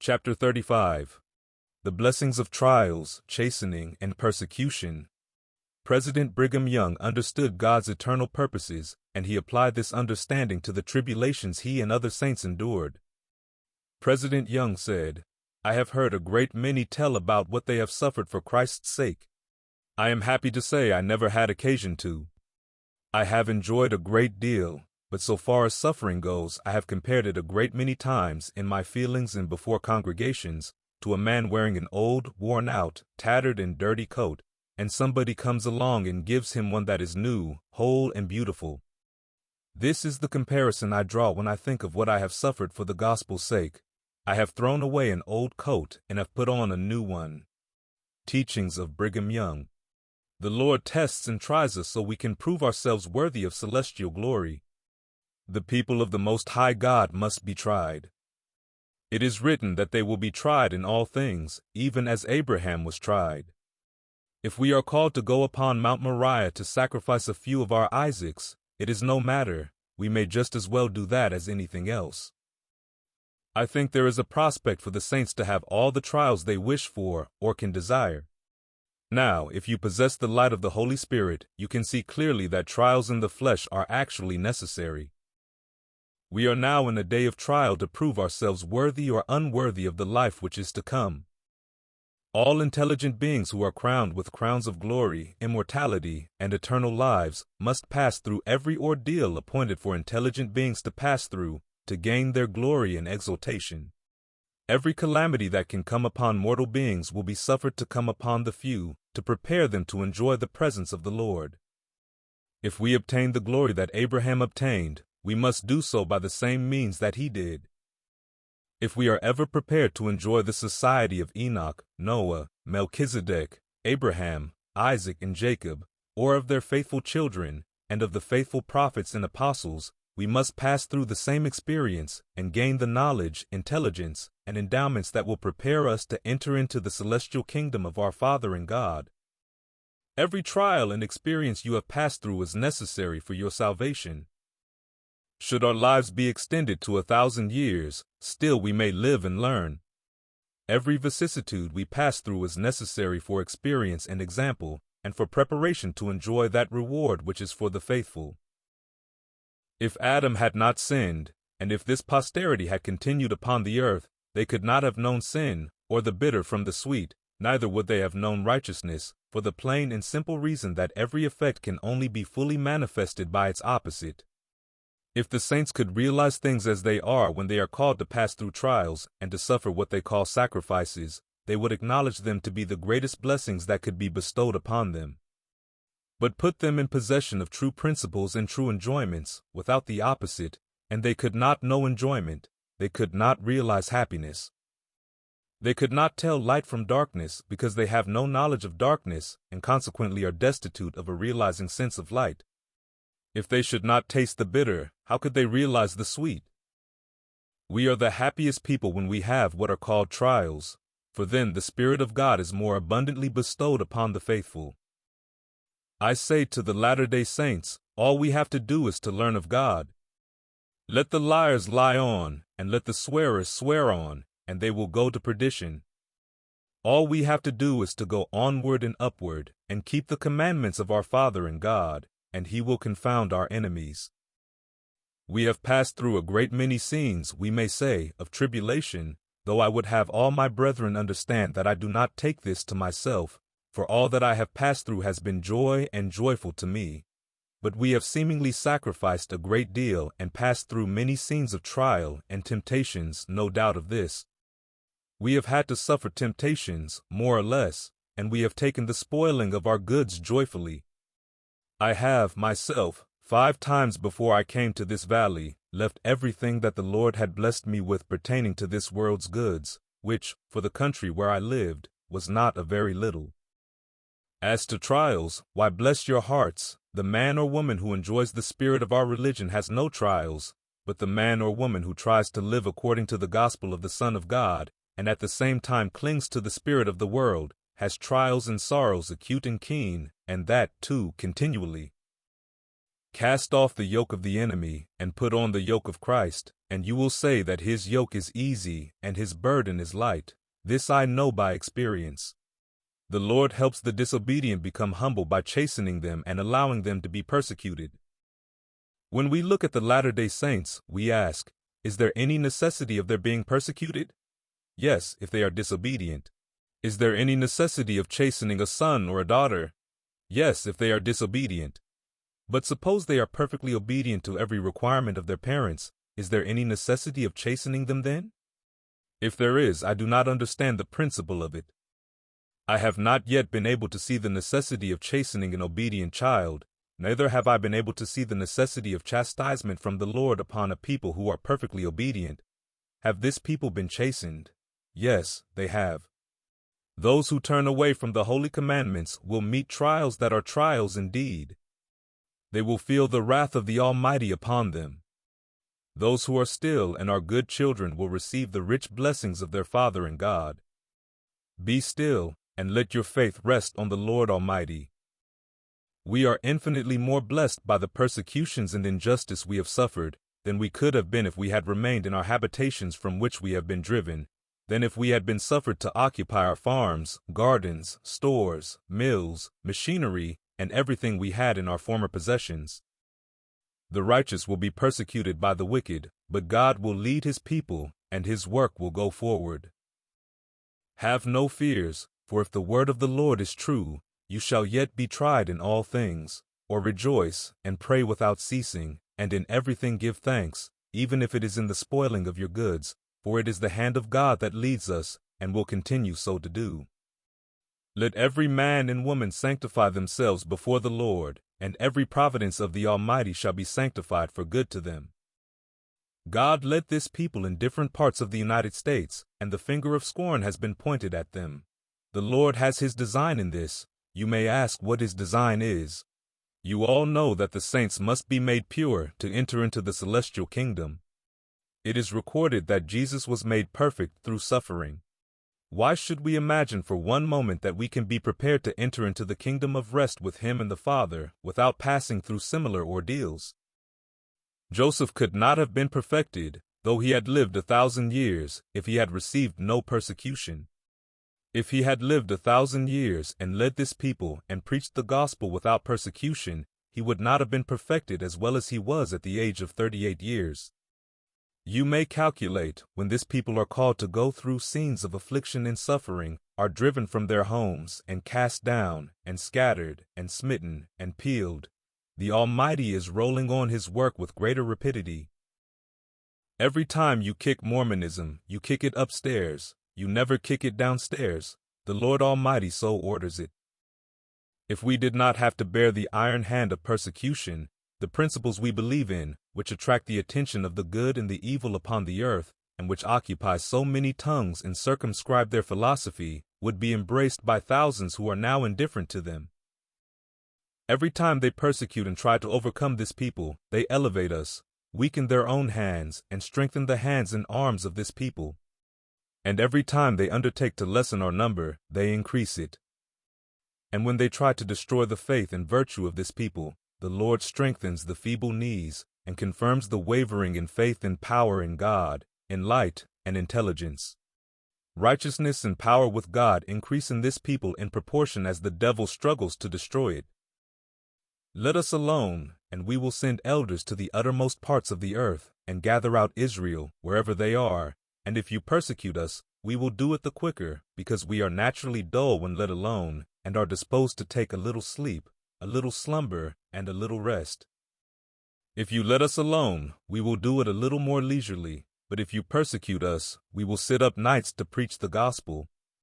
Chapter 35. The Blessings of Trials, Chastening, and Persecution. President Brigham Young understood God's eternal purposes, and he applied this understanding to the tribulations he and other saints endured. President Young said, "I have heard a great many tell about what they have suffered for Christ's sake. I am happy to say I never had occasion to. I have enjoyed a great deal, but so far as suffering goes, I have compared it a great many times in my feelings and before congregations to a man wearing an old, worn-out, tattered and dirty coat, and somebody comes along and gives him one that is new, whole, and beautiful. This is the comparison I draw when I think of what I have suffered for the gospel's sake. I have thrown away an old coat and have put on a new one." Teachings of Brigham Young. The Lord tests and tries us so we can prove ourselves worthy of celestial glory. The people of the Most High God must be tried. It is written that they will be tried in all things, even as Abraham was tried. If we are called to go upon Mount Moriah to sacrifice a few of our Isaacs, it is no matter, we may just as well do that as anything else. I think there is a prospect for the saints to have all the trials they wish for or can desire. Now, if you possess the light of the Holy Spirit, you can see clearly that trials in the flesh are actually necessary. We are now in a day of trial to prove ourselves worthy or unworthy of the life which is to come. All intelligent beings who are crowned with crowns of glory, immortality, and eternal lives must pass through every ordeal appointed for intelligent beings to pass through to gain their glory and exaltation. Every calamity that can come upon mortal beings will be suffered to come upon the few to prepare them to enjoy the presence of the Lord. If we obtain the glory that Abraham obtained, we must do so by the same means that he did. If we are ever prepared to enjoy the society of Enoch, Noah, Melchizedek, Abraham, Isaac, and Jacob, or of their faithful children, and of the faithful prophets and apostles, we must pass through the same experience and gain the knowledge, intelligence, and endowments that will prepare us to enter into the celestial kingdom of our Father and God. Every trial and experience you have passed through is necessary for your salvation. Should our lives be extended to 1,000 years, still we may live and learn. Every vicissitude we pass through is necessary for experience and example, and for preparation to enjoy that reward which is for the faithful. If Adam had not sinned, and if this posterity had continued upon the earth, they could not have known sin, or the bitter from the sweet, neither would they have known righteousness, for the plain and simple reason that every effect can only be fully manifested by its opposite. If the saints could realize things as they are when they are called to pass through trials and to suffer what they call sacrifices, they would acknowledge them to be the greatest blessings that could be bestowed upon them. But put them in possession of true principles and true enjoyments, without the opposite, and they could not know enjoyment, they could not realize happiness. They could not tell light from darkness because they have no knowledge of darkness and consequently are destitute of a realizing sense of light. If they should not taste the bitter, how could they realize the sweet? We are the happiest people when we have what are called trials, for then the Spirit of God is more abundantly bestowed upon the faithful. I say to the latter-day saints, all we have to do is to learn of God. Let the liars lie on, and let the swearers swear on, and they will go to perdition. All we have to do is to go onward and upward, and keep the commandments of our Father and God, and he will confound our enemies. We have passed through a great many scenes, we may say, of tribulation, though I would have all my brethren understand that I do not take this to myself, for all that I have passed through has been joy and joyful to me. But we have seemingly sacrificed a great deal and passed through many scenes of trial and temptations, no doubt of this. We have had to suffer temptations, more or less, and we have taken the spoiling of our goods joyfully. I have, myself, 5 times before I came to this valley, left everything that the Lord had blessed me with pertaining to this world's goods, which, for the country where I lived, was not a very little. As to trials, why bless your hearts, the man or woman who enjoys the spirit of our religion has no trials, but the man or woman who tries to live according to the gospel of the Son of God, and at the same time clings to the spirit of the world, has trials and sorrows acute and keen, and that, too, continually. Cast off the yoke of the enemy, and put on the yoke of Christ, and you will say that his yoke is easy and his burden is light. This I know by experience. The Lord helps the disobedient become humble by chastening them and allowing them to be persecuted. When we look at the latter-day saints, we ask, is there any necessity of their being persecuted? Yes, if they are disobedient. Is there any necessity of chastening a son or a daughter? Yes, if they are disobedient. But suppose they are perfectly obedient to every requirement of their parents, is there any necessity of chastening them then? If there is, I do not understand the principle of it. I have not yet been able to see the necessity of chastening an obedient child, neither have I been able to see the necessity of chastisement from the Lord upon a people who are perfectly obedient. Have this people been chastened? Yes, they have. Those who turn away from the holy commandments will meet trials that are trials indeed. They will feel the wrath of the Almighty upon them. Those who are still and are good children will receive the rich blessings of their Father in God. Be still, and let your faith rest on the Lord Almighty. We are infinitely more blessed by the persecutions and injustice we have suffered than we could have been if we had remained in our habitations from which we have been driven, than if we had been suffered to occupy our farms, gardens, stores, mills, machinery, and everything we had in our former possessions. The righteous will be persecuted by the wicked, but God will lead his people, and his work will go forward. Have no fears, for if the word of the Lord is true, you shall yet be tried in all things, or rejoice, and pray without ceasing, and in everything give thanks, even if it is in the spoiling of your goods, for it is the hand of God that leads us, and will continue so to do. Let every man and woman sanctify themselves before the Lord, and every providence of the Almighty shall be sanctified for good to them. God led this people in different parts of the United States, and the finger of scorn has been pointed at them. The Lord has his design in this. You may ask what his design is. You all know that the saints must be made pure to enter into the celestial kingdom. It is recorded that Jesus was made perfect through suffering. Why should we imagine for one moment that we can be prepared to enter into the kingdom of rest with him and the Father without passing through similar ordeals? Joseph could not have been perfected, though he had lived 1,000 years, if he had received no persecution. If he had lived 1,000 years and led this people and preached the gospel without persecution, he would not have been perfected as well as he was at the age of 38 years. You may calculate, when this people are called to go through scenes of affliction and suffering, are driven from their homes, and cast down, and scattered, and smitten, and peeled, the Almighty is rolling on his work with greater rapidity. Every time you kick Mormonism, you kick it upstairs. You never kick it downstairs. The Lord Almighty so orders it. If we did not have to bear the iron hand of persecution, the principles we believe in, which attract the attention of the good and the evil upon the earth, and which occupy so many tongues and circumscribe their philosophy, would be embraced by thousands who are now indifferent to them. Every time they persecute and try to overcome this people, they elevate us, weaken their own hands, and strengthen the hands and arms of this people. And every time they undertake to lessen our number, they increase it. And when they try to destroy the faith and virtue of this people, the Lord strengthens the feeble knees, and confirms the wavering in faith and power in God, in light and intelligence. Righteousness and power with God increase in this people in proportion as the devil struggles to destroy it. Let us alone, and we will send elders to the uttermost parts of the earth, and gather out Israel wherever they are. And if you persecute us, we will do it the quicker, because we are naturally dull when let alone, and are disposed to take a little sleep, a little slumber, and a little rest. If you let us alone, we will do it a little more leisurely, but if you persecute us, we will sit up nights to preach the gospel,